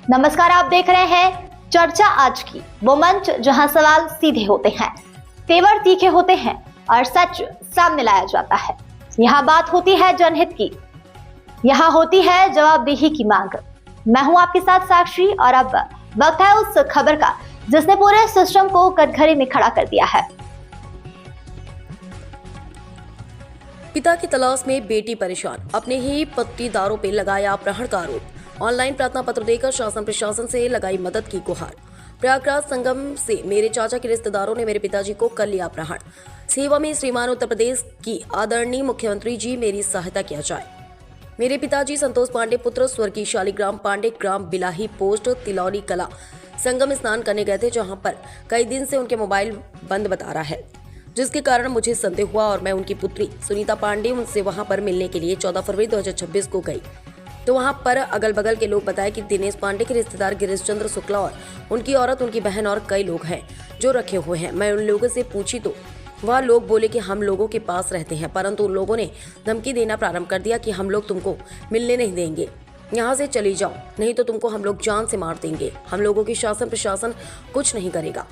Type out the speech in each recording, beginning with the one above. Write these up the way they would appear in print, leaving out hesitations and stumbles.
नमस्कार, आप देख रहे हैं चर्चा आज की, वो मंच जहां सवाल सीधे होते हैं, तेवर तीखे होते हैं और सच सामने लाया जाता है। यहाँ बात होती है जनहित की, यहाँ होती है जवाबदेही की मांग। मैं हूं आपके साथ साक्षी और अब वक्त है उस खबर का जिसने पूरे सिस्टम को कटघरे में खड़ा कर दिया है। पिता की तलाश में बेटी परेशान, अपने ही पट्टीदारों पे लगाया अपहरण का आरोप। ऑनलाइन प्रार्थना पत्र देकर शासन प्रशासन से लगाई मदद की गुहार। प्रयागराज संगम से मेरे चाचा के रिश्तेदारों ने मेरे पिताजी को कर लिया अपहरण। सेवा में श्रीमान उत्तर प्रदेश की आदरणीय मुख्यमंत्री जी, मेरी सहायता किया जाए। मेरे पिताजी संतोष पांडे पुत्र स्वर्गीय शालिग्राम पांडे, ग्राम बिलाही, पोस्ट तिलौरी कला, संगम स्नान करने गए थे, जहां पर कई दिन से उनके मोबाइल बंद बता रहा है, जिसके कारण मुझे संदेह हुआ और मैं उनकी पुत्री सुनीता पांडे उनसे वहां पर मिलने के लिए 14 फरवरी 2026 को गई। तो वहां पर अगल बगल के लोग बताए कि दिनेश पांडे के रिश्तेदार गिरीश चंद्र शुक्ला और उनकी औरत, उनकी बहन और कई लोग हैं जो रखे हुए हैं। मैं उन लोगों से पूछी तो वह लोग बोले कि हम लोगों के पास रहते हैं, परंतु उन लोगों ने धमकी देना प्रारंभ कर दिया कि हम लोग तुमको मिलने नहीं देंगे, यहाँ से चली जाओ, नहीं तो तुमको हम लोग जान से मार देंगे। हम लोगों की शासन प्रशासन कुछ नहीं करेगा।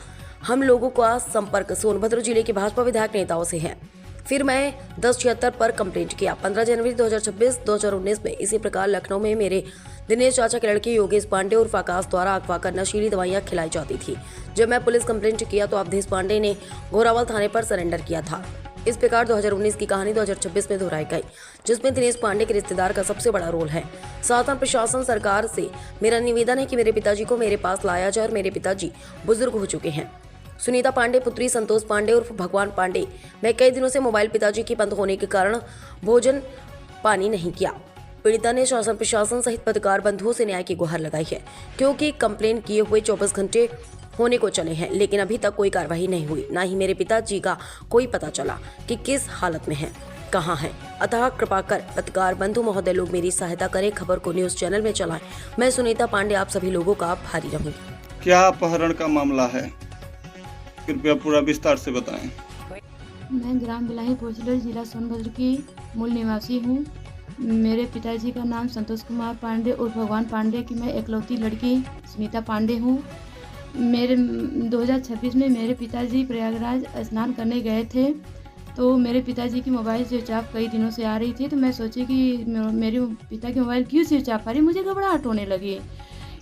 हम लोगों का संपर्क सोनभद्र जिले के भाजपा विधायक नेताओं से है। फिर मैं 1076 पर कंप्लेंट किया। 15 जनवरी 2019 में इसी प्रकार लखनऊ में मेरे दिनेश चाचा के लड़के योगेश पांडे उर्फ आकाश द्वारा अगवा कर नशीली दवाइयां खिलाई जाती थी। जब मैं पुलिस कंप्लेंट किया तो अवधेश पांडे ने घोरावल थाने पर सरेंडर किया था। इस प्रकार 2019 की कहानी 2026 में दोहराई गई, जिसमें दिनेश पांडे के रिश्तेदार का सबसे बड़ा रोल है। शासन प्रशासन सरकार से मेरा निवेदन है कि मेरे पिताजी को मेरे पास लाया जाए और मेरे पिताजी बुजुर्ग हो चुके हैं। सुनीता पांडे पुत्री संतोष पांडे उर्फ भगवान पांडे, मैं कई दिनों से मोबाइल पिताजी की बंद होने के कारण भोजन पानी नहीं किया। पीड़िता ने शासन प्रशासन सहित पत्रकार बंधुओं से न्याय की गुहार लगाई है, क्योंकि कंप्लेन किए हुए 24 घंटे होने को चले हैं, लेकिन अभी तक कोई कार्रवाई नहीं हुई। ना ही मेरे पिताजी का कोई पता चला कि किस हालत में है, कहाँ है। अतः कृपा कर पत्रकार बंधु महोदय लोग मेरी सहायता करें, खबर को न्यूज चैनल में चलाएं। मैं सुनीता पांडे आप सभी लोगों का आभारी रहूंगी। क्या अपहरण का मामला है, कृपया पूरा विस्तार से बताएं। मैं ग्राम बिलाही पोचलर जिला सोनभद्र की मूल निवासी हूँ। मेरे पिताजी का नाम संतोष कुमार पांडे और भगवान पांडे की मैं एकलौती लड़की सुनीता पांडे हूँ। मेरे 2026 में मेरे पिताजी प्रयागराज स्नान करने गए थे, तो मेरे पिताजी की मोबाइल स्विच ऑफ कई दिनों से आ रही थी। तो मैं सोची कि मेरे पिता की मोबाइल क्यों स्विच ऑफ आ रही, मुझे घबराहट होने लगी,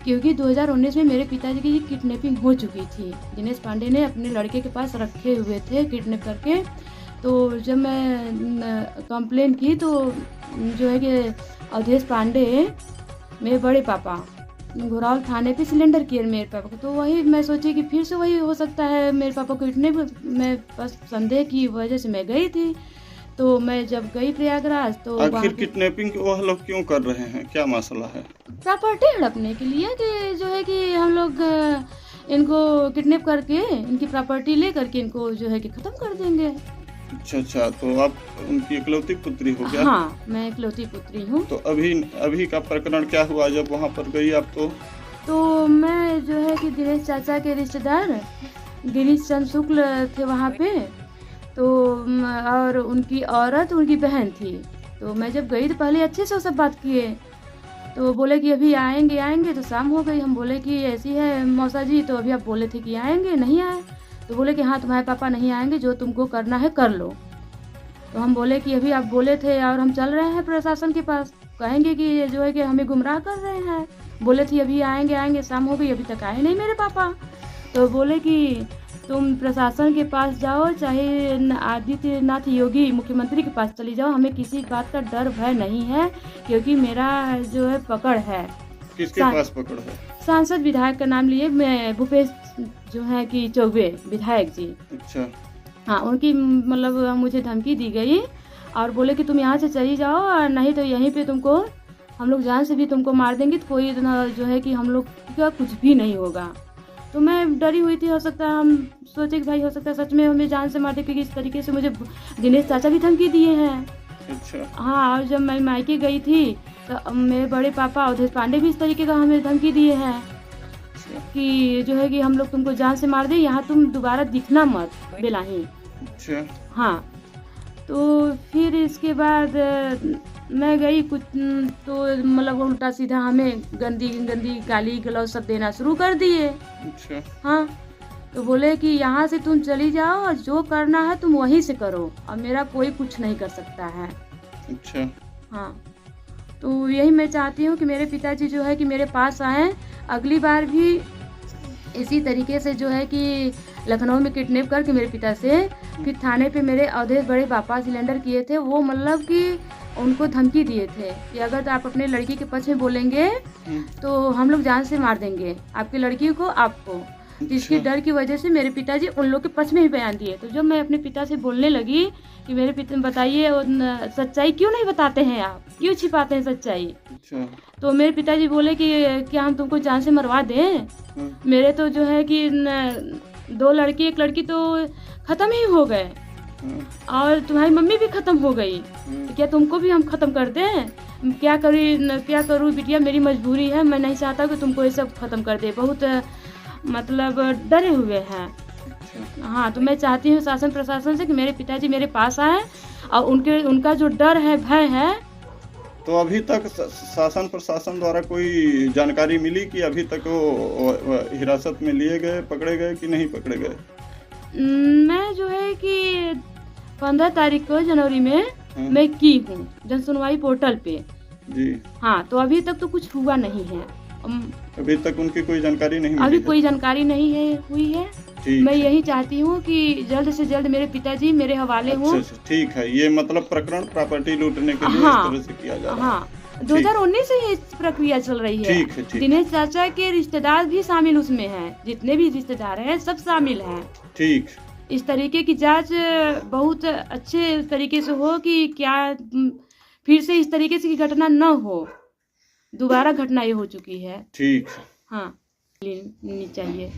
क्योंकि 2019 में मेरे पिताजी की किडनैपिंग हो चुकी थी। दिनेश पांडे ने अपने लड़के के पास रखे हुए थे किडनैप करके। तो जब मैं कंप्लेन की तो जो है कि अवधेश पांडे मेरे बड़े पापा घोरावल थाने पे सिलेंडर किए मेरे पापा को। तो वही मैं सोची कि फिर से वही हो सकता है, मेरे पापा को किडनैप में बस संदेह की वजह से मैं गई थी। तो मैं जब गई प्रयागराज तो आखिर किडनैपिंग वह लोग क्यों कर रहे हैं, क्या मसला है? प्रॉपर्टी हड़पने के लिए, कि जो है कि हम लोग इनको किडनैप करके इनकी प्रॉपर्टी ले करके इनको जो है कि खत्म कर देंगे। अच्छा, तो आप उनकी इकलौती पुत्री हो क्या? हाँ, मैं इकलौती पुत्री हूँ। तो अभी का प्रकरण क्या हुआ जब वहाँ पर गई आप? तो मैं जो है कि दिनेश चाचा के रिश्तेदार गिरीश चंद्र शुक्ल थे वहाँ पे, तो और उनकी औरत, उनकी बहन थी। तो मैं जब गई तो पहले अच्छे से वो सब बात किए, तो बोले कि अभी आएंगे। तो शाम हो गई, हम बोले कि ऐसी है मौसा जी, तो अभी आप बोले थे कि आएंगे, नहीं आए। तो बोले कि हाँ तुम्हारे पापा नहीं आएंगे, जो तुमको करना है कर लो। तो हम बोले कि अभी आप बोले थे और हम चल रहे हैं प्रशासन के पास, कहेंगे कि जो है कि हमें गुमराह कर रहे हैं। बोले थे अभी आएंगे, शाम हो गई, अभी तक आए नहीं मेरे पापा। तो बोले कि तुम प्रशासन के पास जाओ, चाहे आदित्यनाथ योगी मुख्यमंत्री के पास चली जाओ, हमें किसी बात का डर भय नहीं है, क्योंकि मेरा जो है पकड़ है। किसके पास पकड़ है? सांसद विधायक का नाम लिए, मैं भूपेश जो है कि चौबे विधायक जी। अच्छा, हाँ, उनकी मतलब मुझे धमकी दी गई और बोले कि तुम यहाँ से चली जाओ, और नहीं तो यहीं पे तुमको हम लोग जान से भी तुमको मार देंगे। तो कोई जो है कि हम लोग का कुछ भी नहीं होगा। तो मैं डरी हुई थी, हो सकता है हम सोचे कि भाई हो सकता है सच में हमें जान से मार दे, क्योंकि इस तरीके से मुझे दिनेश चाचा भी धमकी दिए हैं। अच्छा। हाँ, और जब मैं मायके गई थी तो मेरे बड़े पापा अवधेश पांडे भी इस तरीके का हमें धमकी दिए हैं कि जो है कि हम लोग तुमको जान से मार दे, यहाँ तुम दोबारा दिखना मत बिलाही। अच्छा। हाँ, तो फिर इसके बाद मैं गई कुछ तो मतलब उल्टा सीधा हमें गंदी गंदी गाली गलौज सब देना शुरू कर दिए। अच्छा। हाँ, तो बोले कि यहाँ से तुम चली जाओ और जो करना है तुम वहीं से करो, और मेरा कोई कुछ नहीं कर सकता है। अच्छा। हाँ, तो यही मैं चाहती हूँ कि मेरे पिताजी जो है कि मेरे पास आएँ। अगली बार भी इसी तरीके से जो है कि लखनऊ में किडनैप करके मेरे पिता से फिर थाने पे मेरे अवधेश बड़े पापा सिलेंडर किए थे। वो मतलब कि उनको धमकी दिए थे कि अगर तो आप अपने लड़की के पक्ष में बोलेंगे तो हम लोग जान से मार देंगे आपकी लड़की को, आपको। जिसकी डर की वजह से मेरे पिताजी उन लोग के पक्ष में ही बयान दिए। तो जब मैं अपने पिता से बोलने लगी कि मेरे पिता बताइए सच्चाई क्यों नहीं बताते हैं आप, क्यों छिपाते हैं सच्चाई, अच्छा। तो मेरे पिताजी बोले कि क्या हम तुमको जान से मरवा दें। मेरे तो जो है कि 2 लड़की 1 लड़की तो ख़त्म ही हो गए और तुम्हारी मम्मी भी ख़त्म हो गई, तो क्या तुमको भी हम ख़त्म कर दें? क्या करूँ बिटिया, मेरी मजबूरी है, मैं नहीं चाहता कि तुमको ये सब ख़त्म कर दे। बहुत मतलब डरे हुए हैं। हाँ, तो मैं चाहती हूँ शासन प्रशासन से कि मेरे पिताजी मेरे पास आए और उनका जो डर है, भय है। तो अभी तक शासन प्रशासन द्वारा कोई जानकारी मिली कि अभी तक वो हिरासत में लिए गए, पकड़े गए कि नहीं पकड़े गए? मैं जो है कि 15 तारीख को जनवरी में मैं की हूँ जन सुनवाई पोर्टल पे जी। हाँ, तो अभी तक तो कुछ हुआ नहीं है। अभी तक उनकी कोई जानकारी नहीं मिली अभी है? कोई जानकारी नहीं है हुई है। मैं यही चाहती हूँ कि जल्द से जल्द मेरे पिताजी मेरे हवाले हों। अच्छा, ठीक है। ये मतलब प्रकरण प्रॉपर्टी लूटने के लिए हाँ, इस तरह से किया जा रहा है। हाँ, 2019 से ये प्रक्रिया चल रही है। ठीक है, ठीक। दिनेश चाचा के रिश्तेदार भी शामिल उसमें हैं, जितने भी रिश्तेदार हैं सब शामिल हैं। ठीक। इस तरीके की जांच बहुत अच्छे तरीके से हो कि क्या फिर से इस तरीके से की घटना न हो, दोबारा घटना ये हो चुकी है। ठीक। हाँ, लेनी चाहिए।